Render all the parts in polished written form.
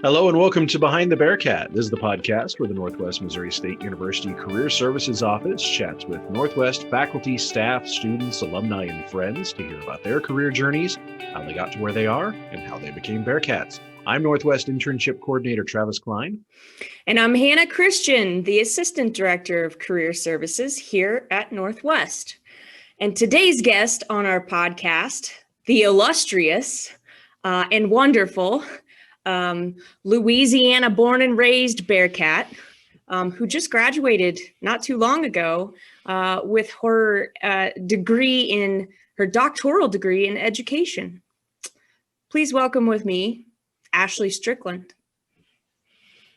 Hello and welcome to Behind the Bearcat. This is the podcast where the Northwest Missouri State University Career Services Office chats with Northwest faculty, staff, students, alumni, and friends to hear about their career journeys, how they got to where they are, and how they became Bearcats. I'm Northwest Internship Coordinator Travis Klein. And I'm Hannah Christian, the Assistant Director of Career Services here at Northwest. And today's guest on our podcast, the illustrious and wonderful Louisiana born and raised Bearcat, who just graduated not too long ago with her doctoral degree in education. Please welcome with me, Ashley Strickland.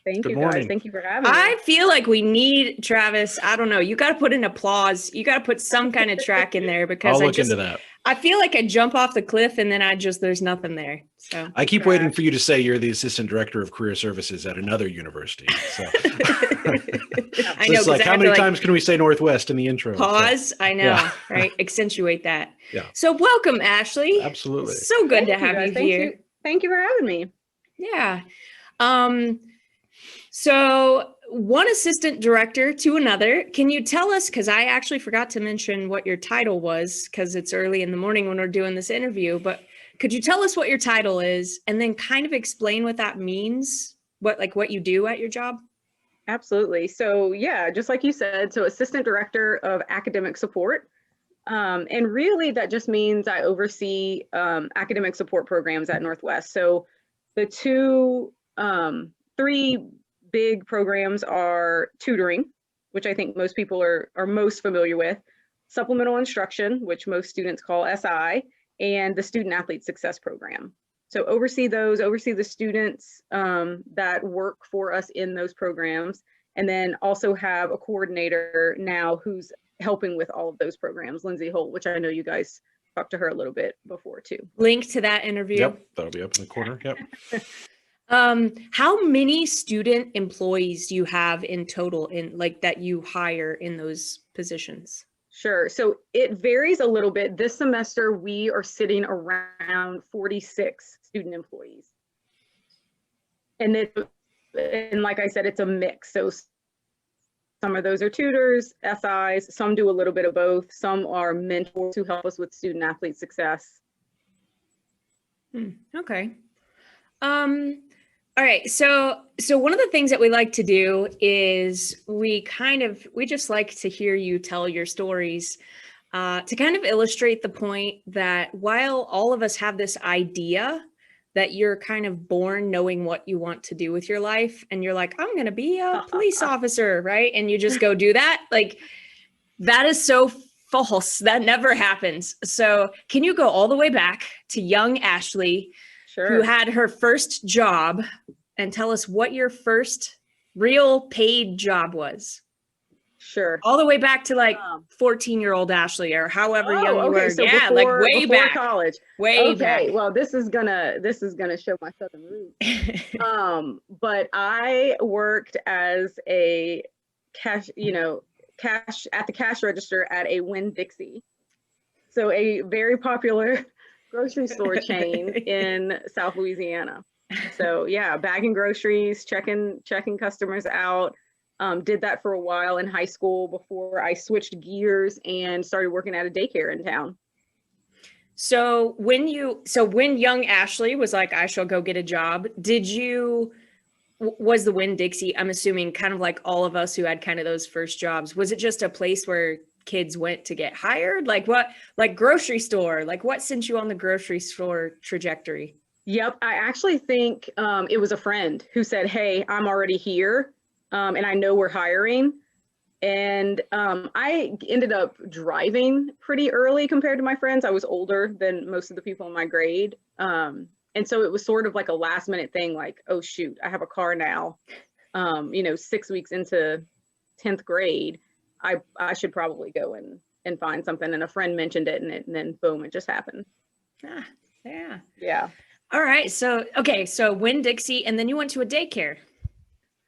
Thank you, guys. Thank you for having me. I feel like we need, Travis, I don't know, you got to put an applause. You got to put some kind of track in there because I'll look into that. I feel like I jump off the cliff and then there's nothing there. So I keep waiting for you to say you're the Assistant Director of Career Services at another university. So I know. It's like, how many times can we say Northwest in the intro? Pause. So, I know, yeah. Right? Accentuate that. Yeah. So welcome, Ashley. Absolutely. So good to have you here. Thank you for having me. Yeah. So one assistant director to another, can you tell us, because I actually forgot to mention what your title was, because it's early in the morning when we're doing this interview, but could you tell us what your title is and then kind of explain what that means, what you do at your job? Absolutely. So yeah, just like you said, so Assistant Director of Academic Support. And really that just means I oversee academic support programs at Northwest. So the three big programs are tutoring, which I think most people are most familiar with, supplemental instruction, which most students call SI, and the Student Athlete Success Program. So oversee the students that work for us in those programs, and then also have a coordinator now who's helping with all of those programs, Lindsay Holt, which I know you guys talked to her a little bit before too. Link to that interview. Yep, that'll be up in the corner. Yep. How many student employees do you have in total that you hire in those positions? Sure. So it varies a little bit. This semester, we are sitting around 46 student employees. And like I said, it's a mix. So some of those are tutors, SIs, some do a little bit of both. Some are mentors who help us with student athlete success. Okay. All right. So one of the things that we like to do is we just like to hear you tell your stories to kind of illustrate the point that while all of us have this idea that you're kind of born knowing what you want to do with your life, and you're like, I'm going to be a police officer, right? And you just go do that. Like, that is so false. That never happens. So can you go all the way back to young Ashley, who had her first job, and tell us what your first real paid job was? Sure. All the way back to 14-year-old Ashley, or however young you were. So yeah, way back. College. Way back. Well, this is gonna show my southern roots. But I worked as a cash at the cash register at a Winn-Dixie. So a very popular grocery store chain in South Louisiana. So yeah, bagging groceries, checking customers out. Did that for a while in high school before I switched gears and started working at a daycare in town. So when young Ashley was like, I shall go get a job, was the Winn-Dixie, I'm assuming, kind of like all of us who had kind of those first jobs, was it just a place where kids went to get hired? Like grocery store, what sent you on the grocery store trajectory? Yep. I actually think it was a friend who said, hey, I'm already here and I know we're hiring. And I ended up driving pretty early compared to my friends. I was older than most of the people in my grade. And so it was sort of like a last minute thing, like, oh, shoot, I have a car now, 6 weeks into 10th grade. I should probably go and find something. And a friend mentioned it, and then boom, it just happened. Yeah. Yeah. All right. So Winn-Dixie, and then you went to a daycare.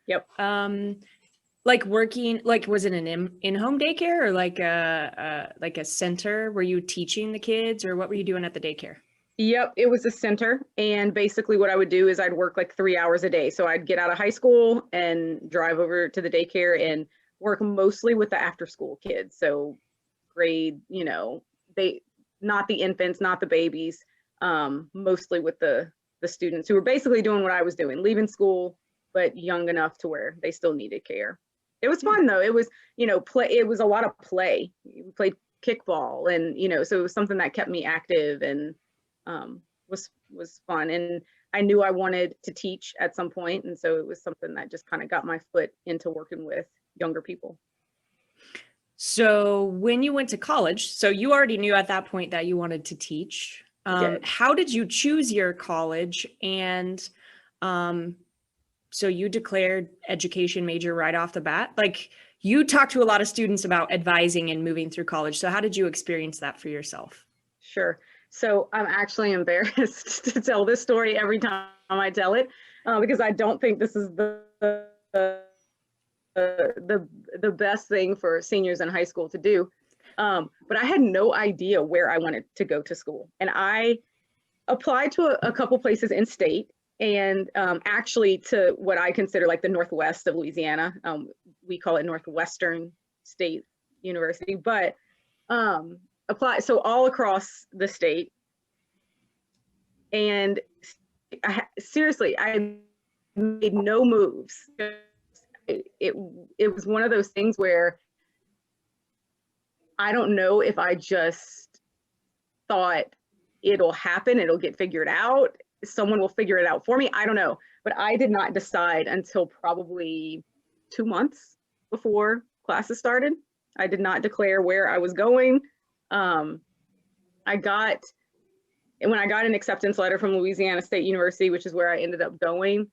Yep. Working, was it an in-home daycare or like a center? Were you teaching the kids, or what were you doing at the daycare? Yep, it was a center. And basically what I would do is I'd work like 3 hours a day. So I'd get out of high school and drive over to the daycare and work mostly with the after school kids. So grade, they, not the infants, not the babies, mostly with the students who were basically doing what I was doing, leaving school, but young enough to where they still needed care. It was fun though. It was, play. It was a lot of play. We played kickball and, so it was something that kept me active and was fun. And I knew I wanted to teach at some point. And so it was something that just kind of got my foot into working with younger people. So when you went to college, so you already knew at that point that you wanted to teach. How did you choose your college? And so you declared education major right off the bat. Like, you talked to a lot of students about advising and moving through college. So how did you experience that for yourself? Sure. So I'm actually embarrassed to tell this story every time I tell it, because I don't think this is the best thing for seniors in high school to do. But I had no idea where I wanted to go to school. And I applied to a couple places in state and actually to what I consider like the Northwest of Louisiana. We call it Northwestern State University, but apply so all across the state. And seriously, I made no moves. It was one of those things where I don't know if I just thought it'll happen, it'll get figured out, someone will figure it out for me. I don't know, but I did not decide until probably 2 months before classes started. I did not declare where I was going. When I got an acceptance letter from Louisiana State University, which is where I ended up going,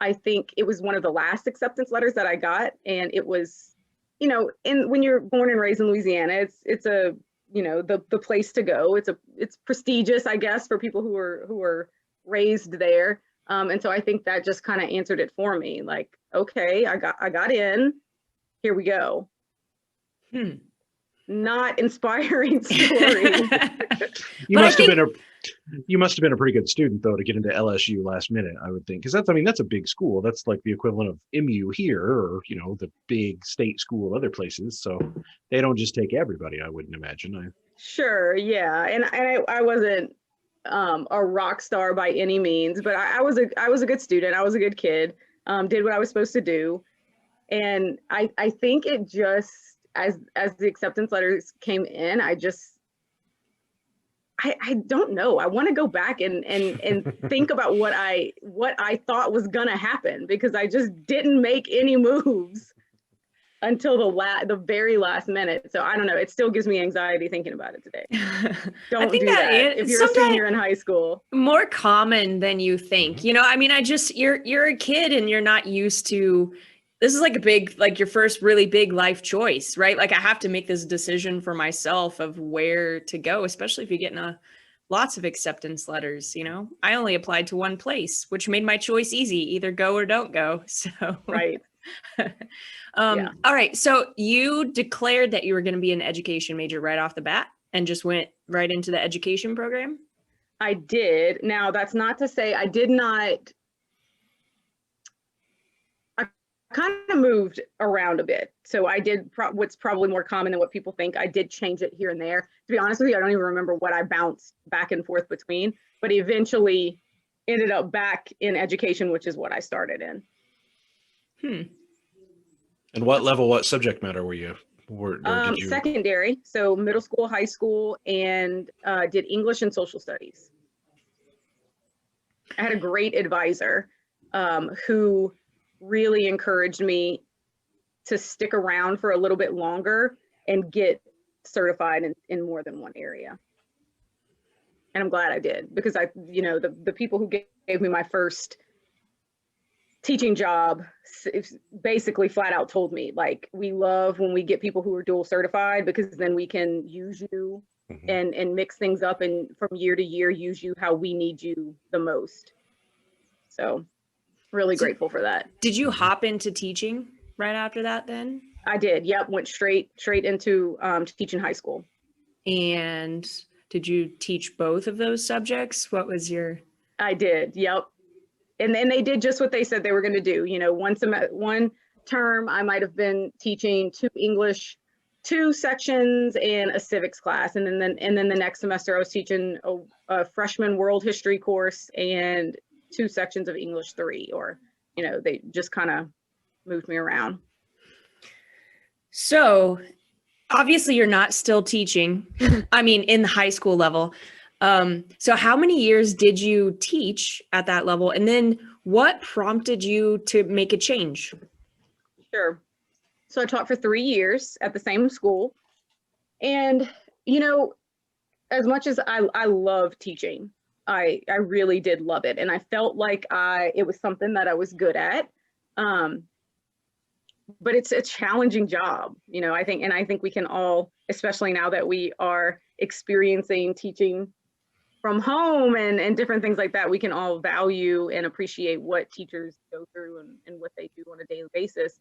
I think it was one of the last acceptance letters that I got. And it was, when you're born and raised in Louisiana, it's a, the place to go. It's prestigious, I guess, for people who are raised there. And so I think that just kind of answered it for me. Like, okay, I got in, here we go. Not inspiring story. You must have been a pretty good student though to get into LSU last minute, I would think, because that's a big school. That's like the equivalent of MU here, or the big state school other places. So they don't just take everybody, I wouldn't imagine. Sure, yeah, and I wasn't a rock star by any means, but I was a good student. I was a good kid. Did what I was supposed to do, and I think it just as the acceptance letters came in, I don't know. I want to go back and think about what I thought was gonna happen, because I just didn't make any moves until the very last minute. So I don't know. It still gives me anxiety thinking about it today. Don't do that if you're a senior in high school. More common than you think. You're a kid and you're not used to. This is like your first really big life choice, right? Like, I have to make this decision for myself of where to go, especially if you're getting lots of acceptance letters. I only applied to one place, which made my choice easy, either go or don't go. So, right. Yeah. All right. So you declared that you were going to be an education major right off the bat and just went right into the education program? I did. Now, that's not to say I did not. Kind of moved around a bit. So I did what's probably more common than what people think. I did change it here and there. To be honest with you, I don't even remember what I bounced back and forth between, but eventually ended up back in education, which is what I started in. And what subject matter were you? Secondary, so middle school, high school, and did English and social studies. I had a great advisor who really encouraged me to stick around for a little bit longer and get certified in more than one area. And I'm glad I did, because the people who gave me my first teaching job basically flat out told me, like, we love when we get people who are dual certified, because then we can use you and mix things up, and from year to year use you how we need you the most. So really grateful for that. Did you hop into teaching right after that then? I did. Yep. Went straight into teaching high school. And Did you teach both of those subjects? What was your... I did. Yep. And then they did just what they said they were going to do. One term I might have been teaching 2 English, 2 sections, and a civics class. And then the next semester I was teaching a freshman world history course and 2 sections of English 3, or, they just kind of moved me around. So obviously you're not still teaching, I mean, in the high school level. So how many years did you teach at that level? And then what prompted you to make a change? Sure. So I taught for 3 years at the same school. And, as much as I love teaching, I really did love it. And I felt like it was something that I was good at. But it's a challenging job, I think we can all, especially now that we are experiencing teaching from home and different things like that, we can all value and appreciate what teachers go through and what they do on a daily basis.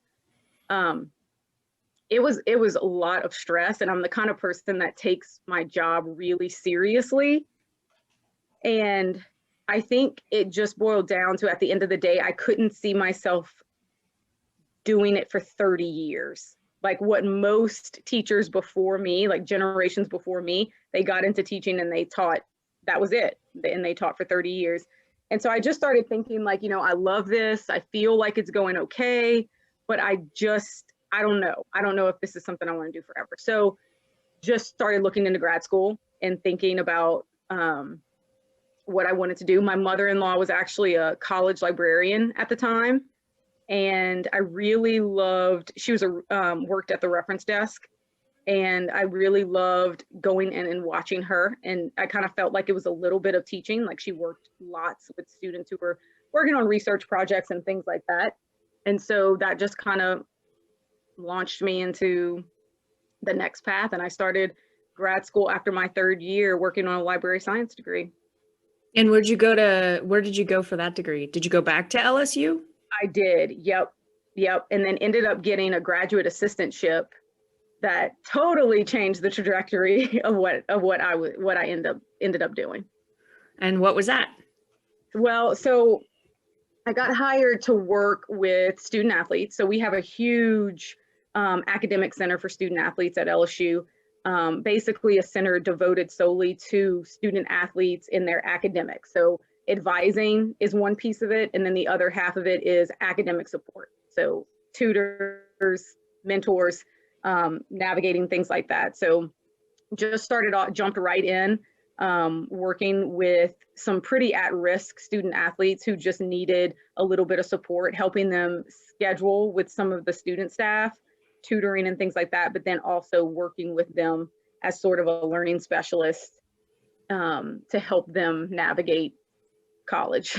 It was a lot of stress, and I'm the kind of person that takes my job really seriously. And I think it just boiled down to, at the end of the day, I couldn't see myself doing it for 30 years. Like what most teachers before me, like generations before me, they got into teaching and they taught, that was it. And they taught for 30 years. And so I just started thinking like, I love this. I feel like it's going okay, but I don't know. I don't know if this is something I want to do forever. So just started looking into grad school and thinking about what I wanted to do. My mother-in-law was actually a college librarian at the time. And I really loved, she was worked at the reference desk, and I really loved going in and watching her. And I kind of felt like it was a little bit of teaching, like she worked lots with students who were working on research projects and things like that. And so that just kind of launched me into the next path. And I started grad school after my 3rd year working on a library science degree. And where did you go for that degree? Did you go back to LSU? I did. Yep. And then ended up getting a graduate assistantship that totally changed the trajectory of what I ended up doing. And what was that? Well, so I got hired to work with student athletes. So we have a huge academic center for student athletes at LSU. Basically a center devoted solely to student athletes in their academics. So advising is one piece of it, and then the other half of it is academic support. So tutors, mentors, navigating things like that. So just jumped right in, working with some pretty at-risk student athletes who just needed a little bit of support, helping them schedule with some of the student staff, tutoring and things like that, but then also working with them as sort of a learning specialist to help them navigate college.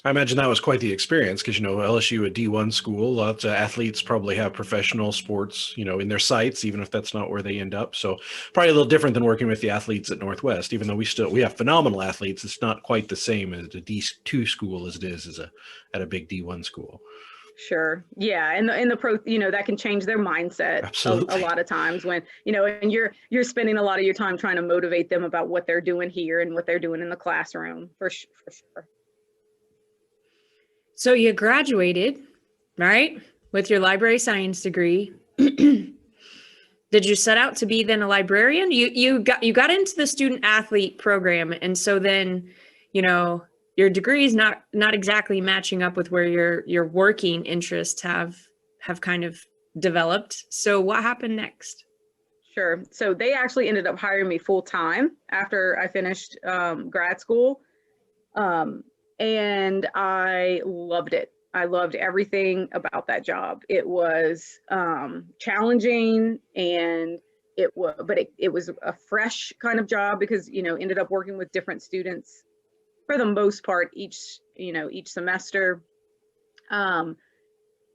I imagine that was quite the experience because, LSU, a D1 school, lots of athletes probably have professional sports, in their sights, even if that's not where they end up. So probably a little different than working with the athletes at Northwest, even though we have phenomenal athletes. It's not quite the same as a D2 school as it is at a big D1 school. Sure. Yeah. And the pro, that can change their mindset. Absolutely. A lot of times when, and you're spending a lot of your time trying to motivate them about what they're doing here and what they're doing in the classroom for sure. So you graduated, right, with your library science degree. Did you set out to be then a librarian? You got into the student athlete program, and so then, your degree is not exactly matching up with where your working interests have kind of developed. So what happened next? Sure. So they actually ended up hiring me full time after I finished grad school. And I loved it. I loved everything about that job. It was challenging, and it was a fresh kind of job because, ended up working with different students for the most part each semester.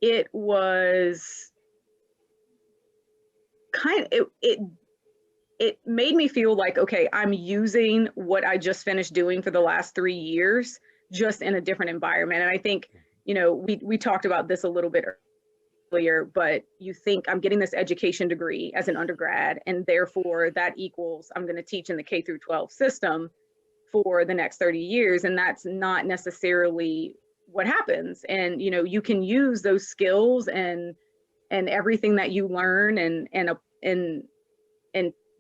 It was kind of, it made me feel like, okay, I'm using what I just finished doing for the last 3 years, just in a different environment. And I think, we talked about this a little bit but you think I'm getting this education degree as an undergrad, and therefore that equals I'm going to teach in the K through 12 system for the next 30 years. And that's not necessarily what happens. And, you know, you can use those skills and everything that you learn and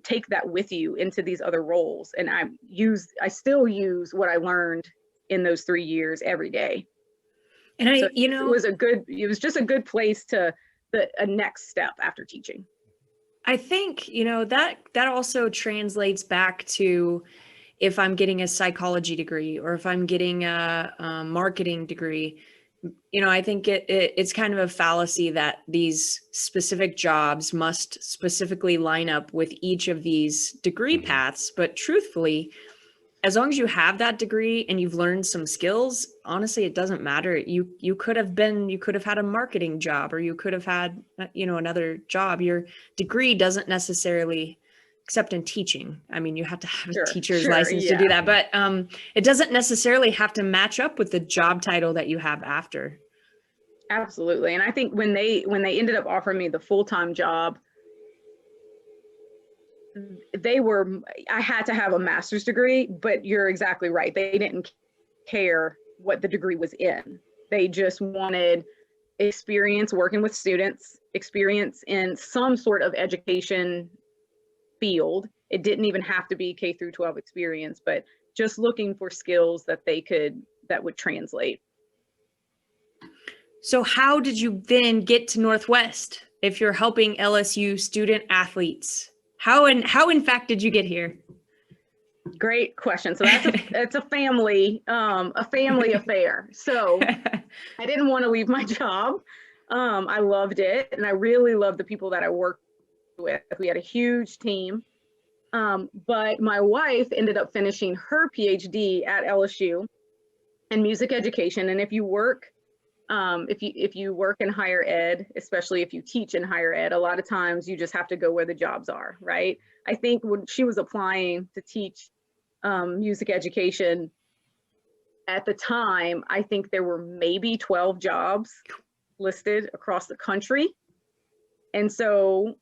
take that with you into these other roles. And I still use what I learned in those 3 years every day. And so it was just a good place to a next step after teaching. I think, you know, that also translates back to if I'm getting a psychology degree or if I'm getting a marketing degree. You know, I think it's kind of a fallacy that these specific jobs must specifically line up with each of these degree paths. But truthfully, as long as you have that degree and you've learned some skills, honestly, it doesn't matter. You could have had a marketing job, or you could have had, you know, another job. Your degree doesn't necessarily, except in teaching. I mean, you have to have a teacher's license to do that, but it doesn't necessarily have to match up with the job title that you have after. Absolutely. And I think when they ended up offering me the full-time job, I had to have a master's degree, but you're exactly right. They didn't care what the degree was in. They just wanted experience working with students, experience in some sort of education field. It didn't even have to be K through 12 experience, but just looking for skills that that would translate. So how did you then get to Northwest if you're helping LSU student athletes? How in fact did you get here? Great question. So that's a family affair. So I didn't want to leave my job. I loved it, and I really loved the people that I worked with. We had a huge team. But my wife ended up finishing her PhD at LSU in music education. And if you work in higher ed, especially if you teach in higher ed, a lot of times you just have to go where the jobs are, right? I think when she was applying to teach music education at the time, I think there were maybe 12 jobs listed across the country. And so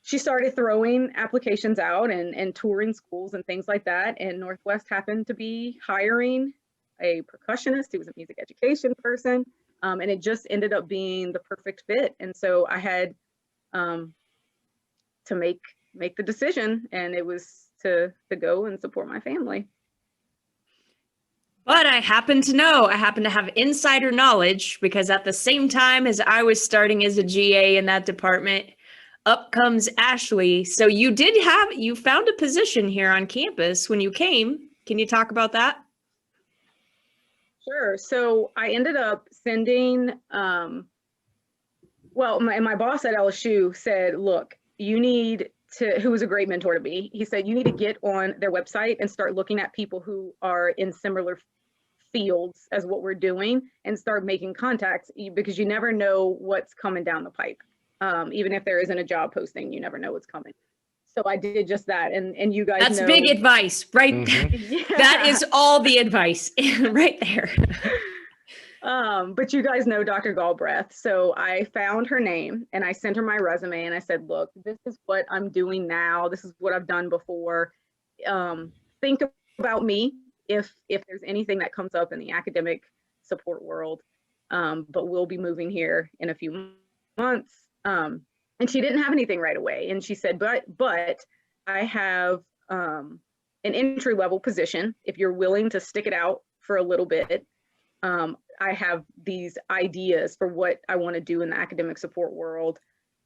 she started throwing applications out and touring schools and things like that. And Northwest happened to be hiring a percussionist who was a music education person. And it just ended up being the perfect fit. And so I had to make the decision, and it was to go and support my family. But I happen to have insider knowledge, because at the same time as I was starting as a GA in that department, up comes Ashley. So you found a position here on campus when you came. Can you talk about that? Sure. So I ended up sending, my boss at LSU said, look, who was a great mentor to me. He said, you need to get on their website and start looking at people who are in similar fields as what we're doing and start making contacts, because you never know what's coming down the pipe. Even if there isn't a job posting, you never know what's coming. So I did just that. And you guys That's big advice, right? Mm-hmm. Yeah. That is all the advice right there. But you guys know Dr. Galbraith. So I found her name and I sent her my resume and I said, look, this is what I'm doing now. This is what I've done before. Think about me if there's anything that comes up in the academic support world. But we'll be moving here in a few months. And she didn't have anything right away. And she said, but I have an entry-level position. If you're willing to stick it out for a little bit, I have these ideas for what I want to do in the academic support world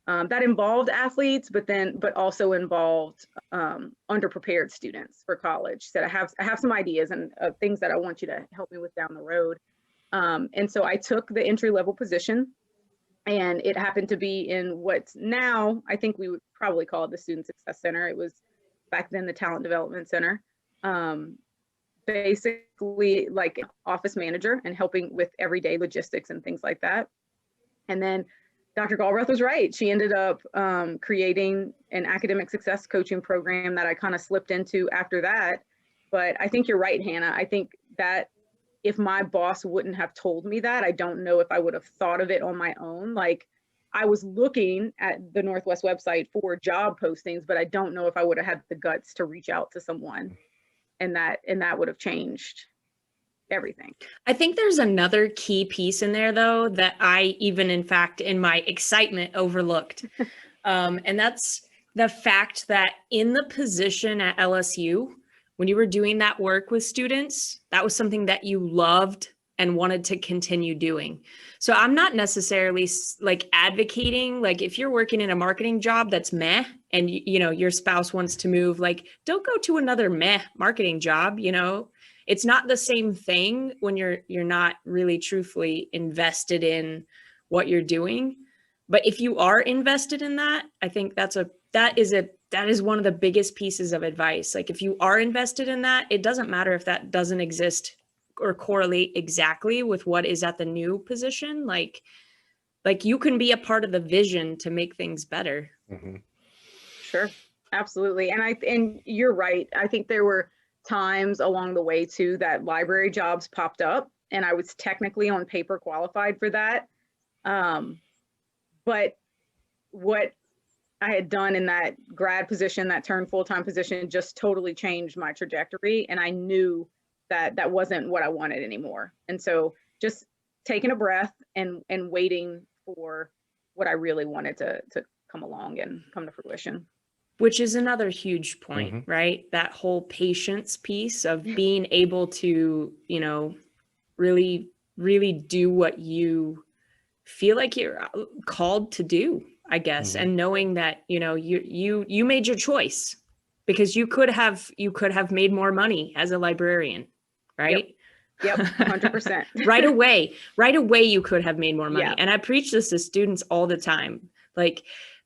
that involved athletes, but also involved underprepared students for college. Said I have some ideas and things that I want you to help me with down the road. And so I took the entry-level position. And it happened to be in what's now, I think we would probably call it the Student Success Center. It was back then the Talent Development Center. Basically like office manager and helping with everyday logistics and things like that. And then Dr. Galbraith was right. She ended up creating an academic success coaching program that I kind of slipped into after that. But I think you're right, Hannah. I think that if my boss wouldn't have told me that, I don't know if I would have thought of it on my own. Like, I was looking at the Northwest website for job postings, but I don't know if I would have had the guts to reach out to someone, and that would have changed everything. I think there's another key piece in there, though, that I even, in fact, in my excitement, overlooked. And that's the fact that in the position at LSU, when you were doing that work with students, that was something that you loved and wanted to continue doing. So I'm not necessarily like advocating, like if you're working in a marketing job that's meh, and you know your spouse wants to move, like don't go to another meh marketing job. You know, it's not the same thing when you're not really truthfully invested in what you're doing. But if you are invested in that, I think that is one of the biggest pieces of advice. Like if you are invested in that, it doesn't matter if that doesn't exist or correlate exactly with what is at the new position. Like you can be a part of the vision to make things better. Mm-hmm. Sure, absolutely. And you're right. I think there were times along the way too that library jobs popped up, and I was technically on paper qualified for that. But what I had done in that grad position that turned full-time position just totally changed my trajectory, and I knew that wasn't what I wanted anymore. And so just taking a breath and waiting for what I really wanted to come along and come to fruition. Which is another huge point, Mm-hmm. right? That whole patience piece of being able to, you know, really, really do what you feel like you're called to do, I guess. Mm-hmm. And knowing that, you know, you made your choice, because you could have made more money as a librarian, right? Yep, 100%. Right away you could have made more money. Yeah. And I preach this to students all the time. Like,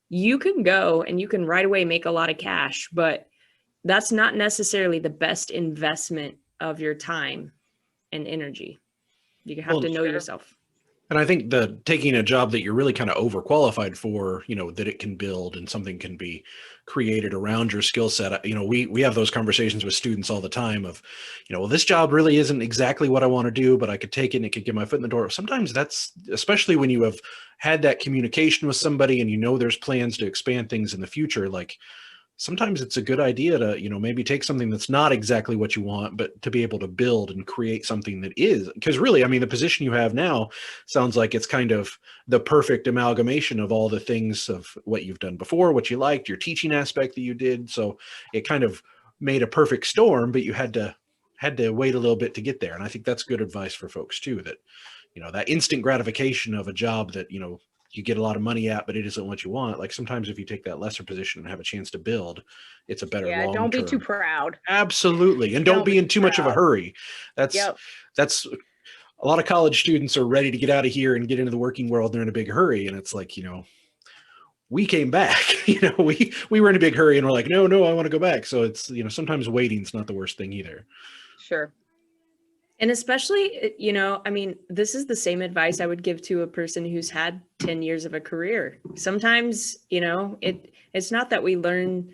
you can go and you can right away make a lot of cash, but that's not necessarily the best investment of your time and energy. You have to know yourself. And I think taking a job that you're really kind of overqualified for, you know, that it can build and something can be created around your skill set. You know, we have those conversations with students all the time of, you know, well, this job really isn't exactly what I want to do, but I could take it and it could get my foot in the door. Sometimes that's, especially when you have had that communication with somebody and you know there's plans to expand things in the future, like sometimes it's a good idea to, you know, maybe take something that's not exactly what you want, but to be able to build and create something that is. Because really, I mean, the position you have now sounds like it's kind of the perfect amalgamation of all the things of what you've done before, what you liked, your teaching aspect that you did. So it kind of made a perfect storm, but you had to wait a little bit to get there. And I think that's good advice for folks too, that, you know, that instant gratification of a job that, you know, you get a lot of money at, but it isn't what you want. Like sometimes if you take that lesser position and have a chance to build, it's a better long-term. Don't be too proud. Absolutely. And don't be in too much of a hurry. That's a lot of college students are ready to get out of here and get into the working world. They're in a big hurry. And it's like, you know, we came back, you know, we were in a big hurry and we're like, no, I want to go back. So it's, you know, sometimes waiting's not the worst thing either. Sure. And especially, you know, I mean, this is the same advice I would give to a person who's had 10 years of a career. Sometimes, you know, it's not that we learn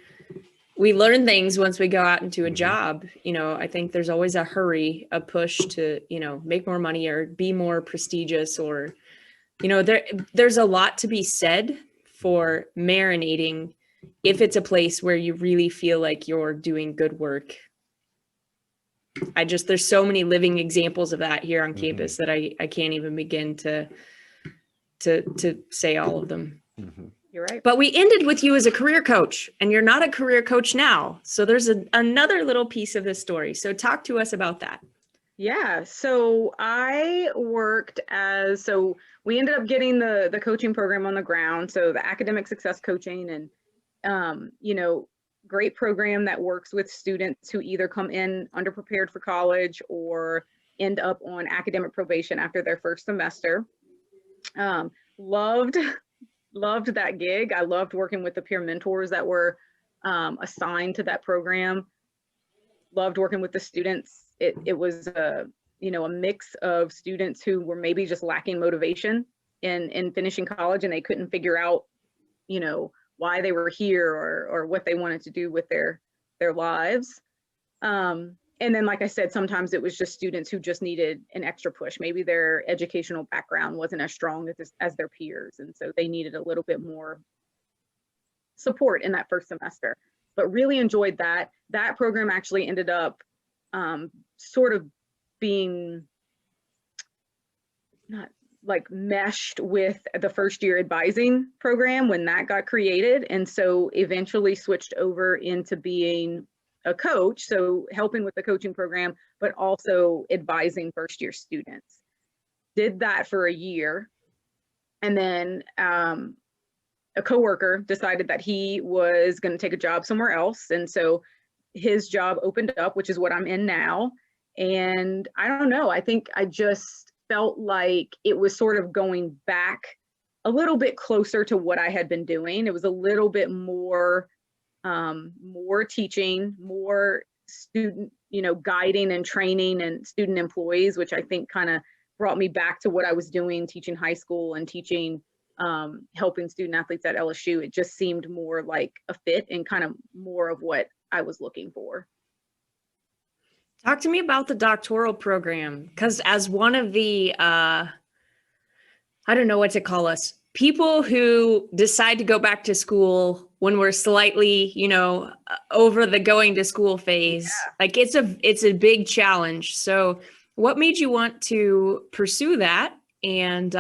things once we go out into a job. You know, I think there's always a hurry, a push to, you know, make more money or be more prestigious, or, you know, there's a lot to be said for marinating if it's a place where you really feel like you're doing good work. There's so many living examples of that here on campus that I can't even begin to say all of them. Mm-hmm. You're right. But we ended with you as a career coach, and you're not a career coach now. So there's another little piece of this story. So talk to us about that. Yeah. So we ended up getting the coaching program on the ground. So the academic success coaching, and, you know, great program that works with students who either come in underprepared for college or end up on academic probation after their first semester. Loved that gig. I loved working with the peer mentors that were assigned to that program. Loved working with the students. It was a mix of students who were maybe just lacking motivation in finishing college, and they couldn't figure out, you know, why they were here or what they wanted to do with their lives. And then, like I said, sometimes it was just students who just needed an extra push. Maybe their educational background wasn't as strong as their peers. And so they needed a little bit more support in that first semester, but really enjoyed that. That program actually ended up sort of being not like meshed with the first year advising program when that got created. And so eventually switched over into being a coach, so helping with the coaching program, but also advising first year students. Did that for a year. And then a coworker decided that he was going to take a job somewhere else. And so his job opened up, which is what I'm in now. And I don't know, I think I just felt like it was sort of going back a little bit closer to what I had been doing. It was a little bit more teaching, more student, guiding and training and student employees, which I think kind of brought me back to what I was doing, teaching high school and teaching, helping student athletes at LSU. It just seemed more like a fit and kind of more of what I was looking for. Talk to me about the doctoral program, because as one of the, I don't know what to call us, people who decide to go back to school when we're slightly, over the going to school phase, yeah. Like it's a big challenge. So what made you want to pursue that? And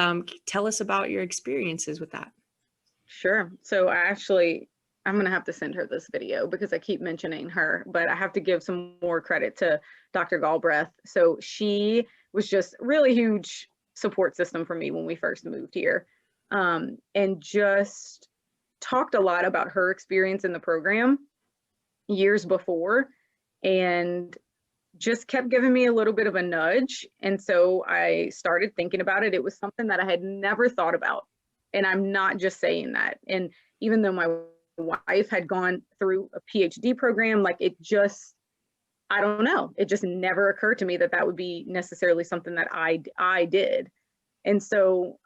tell us about your experiences with that. Sure. So I'm going to have to send her this video because I keep mentioning her, but I have to give some more credit to Dr. Galbraith. So she was just really huge support system for me when we first moved here, and just talked a lot about her experience in the program years before, and just kept giving me a little bit of a nudge. And so I started thinking about it. It was something that I had never thought about. And I'm not just saying that. And even though my wife had gone through a PhD program, like I don't know, it just never occurred to me that that would be necessarily something that I did. And so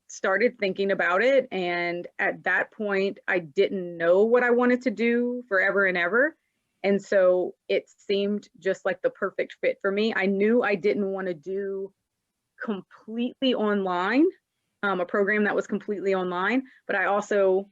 started thinking about it. And at that point, I didn't know what I wanted to do forever and ever. And so it seemed just like the perfect fit for me. I knew I didn't want to do completely online, a program that was completely online, but I also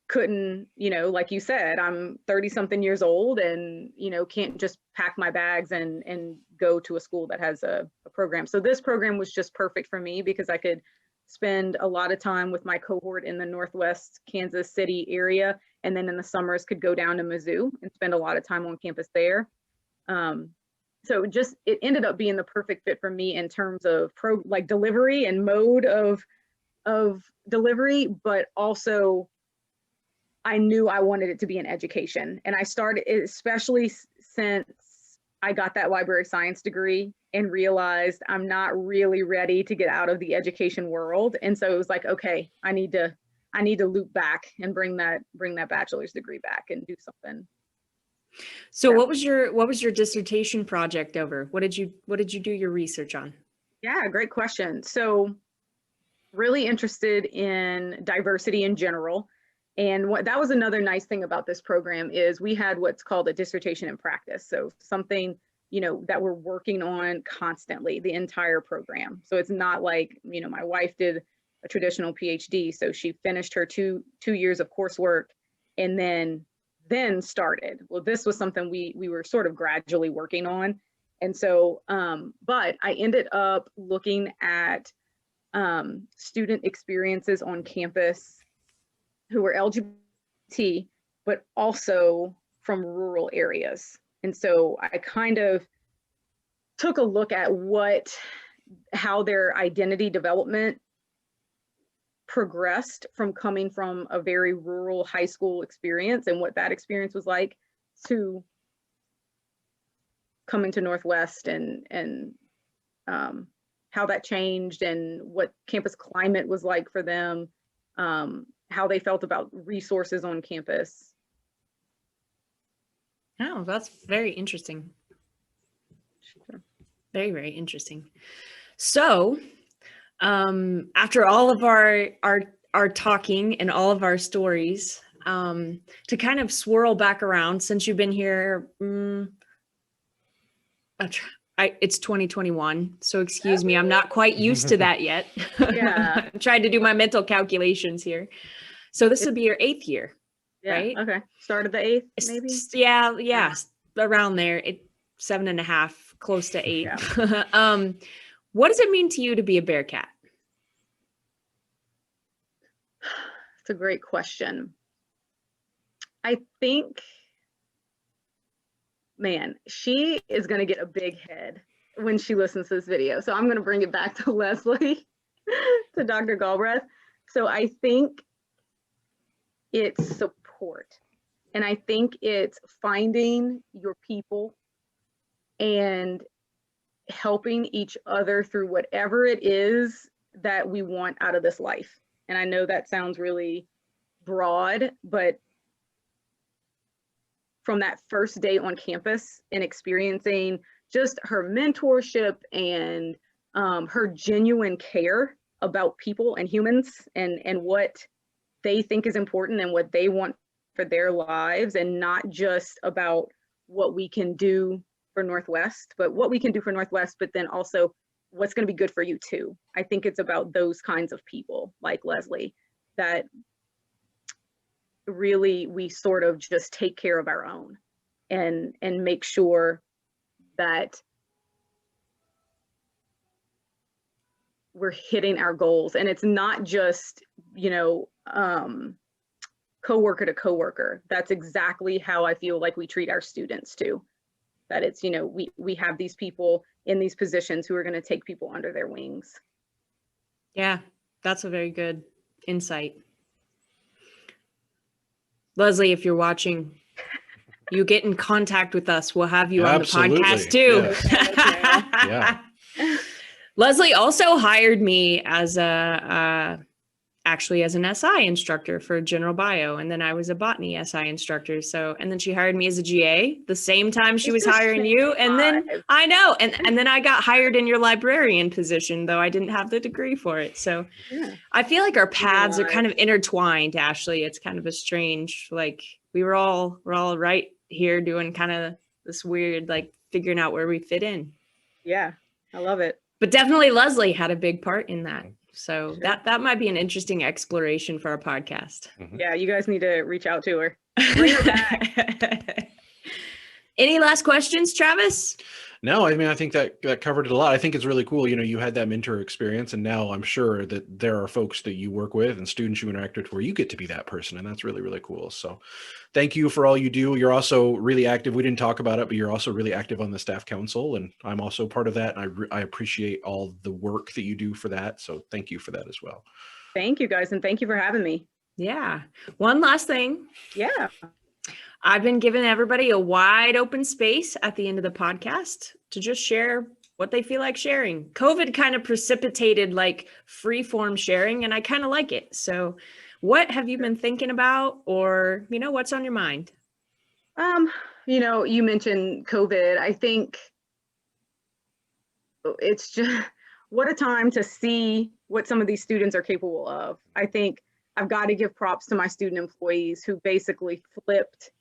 couldn't, like you said, I'm 30 something years old and, can't just pack my bags and go to a school that has a program. So this program was just perfect for me because I could spend a lot of time with my cohort in the Northwest Kansas City area. And then in the summers could go down to Mizzou and spend a lot of time on campus there. So it ended up being the perfect fit for me in terms of delivery and mode of delivery, but also I knew I wanted it to be an education. And I started, especially since I got that library science degree and realized I'm not really ready to get out of the education world. And so it was like, okay, I need to loop back and bring that bachelor's degree back and do something. So what was your dissertation project over? What did you do your research on? Yeah, great question. So really interested in diversity in general. And that was another nice thing about this program is we had what's called a dissertation in practice. So something, that we're working on constantly, the entire program. So it's not like, my wife did a traditional PhD. So she finished her two years of coursework and then started. Well, this was something we were sort of gradually working on. And so, but I ended up looking at student experiences on campus who were LGBT, but also from rural areas. And so I kind of took a look at how their identity development progressed from coming from a very rural high school experience and what that experience was like to coming to Northwest and how that changed and what campus climate was like for them, how they felt about resources on campus. Oh, that's very interesting. Sure. Very, very interesting. So, after all of our talking and all of our stories, to kind of swirl back around, since you've been here It's 2021, so excuse me, I'm not quite used to that yet. Yeah. I'm trying to do my mental calculations here. So this would be your 8th year, Yeah. right? Okay. Started the 8th, maybe? Yeah, around there. 7.5, close to 8. Yeah. What does it mean to you to be a Bearcat? It's a great question. I think, man, she is going to get a big head when she listens to this video. So I'm going to bring it back to Leslie, to Dr. Galbraith. So I think it's support. And I think it's finding your people and helping each other through whatever it is that we want out of this life. And I know that sounds really broad, but from that first day on campus and experiencing just her mentorship and her genuine care about people and humans and what they think is important and what they want for their lives, and not just about what we can do for Northwest, but what we can do for Northwest, but then also what's going to be good for you too. I think it's about those kinds of people like Leslie that really we sort of just take care of our own and make sure that we're hitting our goals. And it's not just, coworker to coworker. That's exactly how I feel like we treat our students too. That it's, we have these people in these positions who are going to take people under their wings. Yeah, that's a very good insight. Leslie, if you're watching, you get in contact with us. We'll have you on the podcast too. Yeah. Leslie also hired me as actually as an SI instructor for general bio. And then I was a botany SI instructor. And then she hired me as a GA the same time she was hiring you. And then I know. And then I got hired in your librarian position, though I didn't have the degree for it. So yeah. I feel like our paths are kind of intertwined, Ashley. It's kind of a strange, like we're all right here doing kind of this weird, like figuring out where we fit in. Yeah, I love it. But definitely Leslie had a big part in that. So sure. that might be an interesting exploration for our podcast. Mm-hmm. Yeah, you guys need to reach out to her. Bring her back. Any last questions, Travis? No, I mean, I think that covered it a lot. I think it's really cool. You had that mentor experience, and now I'm sure that there are folks that you work with and students you interact with where you get to be that person. And that's really, really cool. So thank you for all you do. You're also really active. We didn't talk about it, but you're also really active on the staff council. And I'm also part of that. And I appreciate all the work that you do for that. So thank you for that as well. Thank you guys. And thank you for having me. Yeah. One last thing. Yeah. I've been giving everybody a wide open space at the end of the podcast to just share what they feel like sharing. COVID kind of precipitated like free form sharing, and I kind of like it. So what have you been thinking about, or, what's on your mind? You mentioned COVID. I think it's just what a time to see what some of these students are capable of. I think I've got to give props to my student employees who basically flipped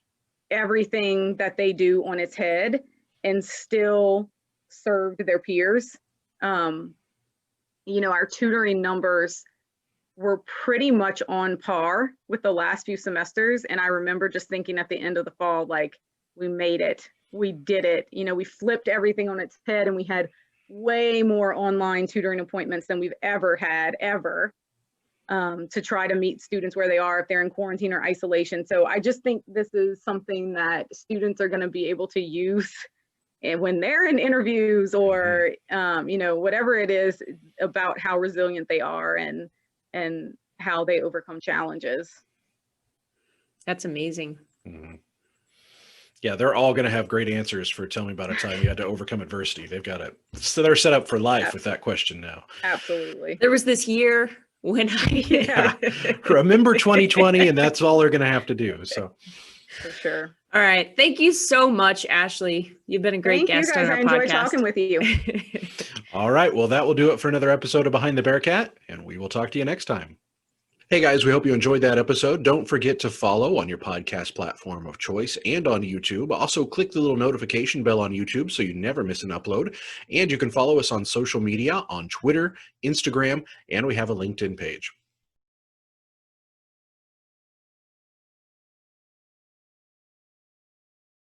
everything that they do on its head and still served their peers. Our tutoring numbers were pretty much on par with the last few semesters. And I remember just thinking at the end of the fall, like, we made it, we did it. We flipped everything on its head, and we had way more online tutoring appointments than we've ever had, to try to meet students where they are if they're in quarantine or isolation. So I just think this is something that students are going to be able to use when they're in interviews or, whatever it is about how resilient they are and how they overcome challenges. That's amazing. Mm-hmm. Yeah, they're all going to have great answers for tell me about a time you had to overcome adversity. They've got it. So they're set up for life with that question now. Absolutely. There was this year when I remember 2020, and that's all they're going to have to do. So for sure. All right. Thank you so much, Ashley. You've been a great guest on our podcast. I enjoyed talking with you. All right. Well, that will do it for another episode of Behind the Bearcat, and we will talk to you next time. Hey guys, we hope you enjoyed that episode. Don't forget to follow on your podcast platform of choice and on YouTube. Also, click the little notification bell on YouTube so you never miss an upload. And you can follow us on social media on Twitter, Instagram, and we have a LinkedIn page.